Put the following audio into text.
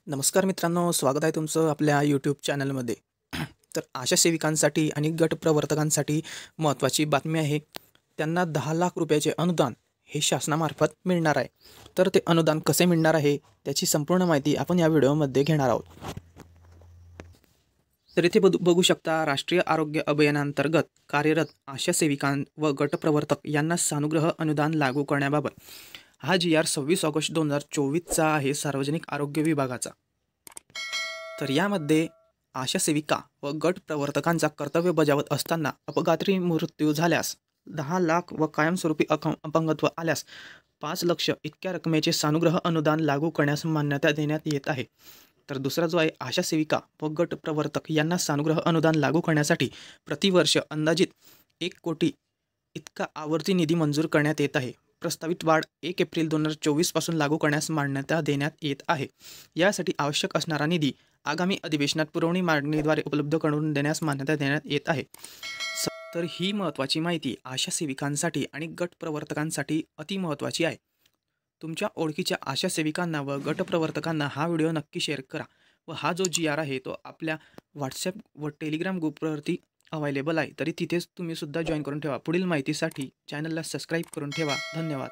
नमस्कार मित्रांनो, स्वागत आहे तुमचं आपल्या यूट्यूब चॅनलमध्ये. तर आशा सेविकांसाठी आणि गट प्रवर्तकांसाठी महत्त्वाची बातमी आहे. त्यांना 10 लाख रुपयाचे अनुदान हे शासनामार्फत मिळणार आहे. तर ते अनुदान कसे मिळणार आहे त्याची संपूर्ण माहिती आपण या व्हिडिओमध्ये घेणार आहोत. तर इथे बघू शकता, राष्ट्रीय आरोग्य अभियानांतर्गत कार्यरत आशा सेविकां व गटप्रवर्तक यांना सानुग्रह अनुदान लागू करण्याबाबत हा GR 26 ऑगस्ट 2024चा आहे, सार्वजनिक आरोग्य विभागाचा. तर यामध्ये आशा सेविका व गट प्रवर्तकांचा कर्तव्य बजावत असताना अपघाती मृत्यू झाल्यास 10 लाख व कायमस्वरूपी अपंगत्व आल्यास 5 लक्ष इतक्या रकमेचे सानुग्रह अनुदान लागू करण्यास मान्यता देण्यात येत आहे. तर दुसरा जो आहे, आशा सेविका व गट प्रवर्तक यांना सानुग्रह अनुदान लागू करण्यासाठी प्रतिवर्ष अंदाजित 1 कोटी इतका आवर्ती निधी मंजूर करण्यात येत आहे. प्रस्तावित वाढ 1 एप्रिल 2024 पासून लागू करण्यास मान्यता देण्यात येत आहे. यासाठी आवश्यक असणारा निधी आगामी अधिवेशनात पुरवणी मागणीद्वारे उपलब्ध करून देण्यास मान्यता देण्यात येत आहे. तर ही महत्त्वाची माहिती आशा सेविकांसाठी आणि गट प्रवर्तकांसाठी अति महत्त्वाची आहे. तुमच्या ओळखीच्या आशा सेविकांना व गट प्रवर्तकांना हा व्हिडिओ नक्की शेअर करा व हा जो GR आहे तो आपल्या व्हॉट्सॲप व टेलिग्राम ग्रुपवरती अवेलेबल आहे. तरी तिथेच तुम्ही सुद्धा जॉईन करून ठेवा. पुढील माहितीसाठी चॅनलला सबस्क्राईब करून ठेवा. धन्यवाद.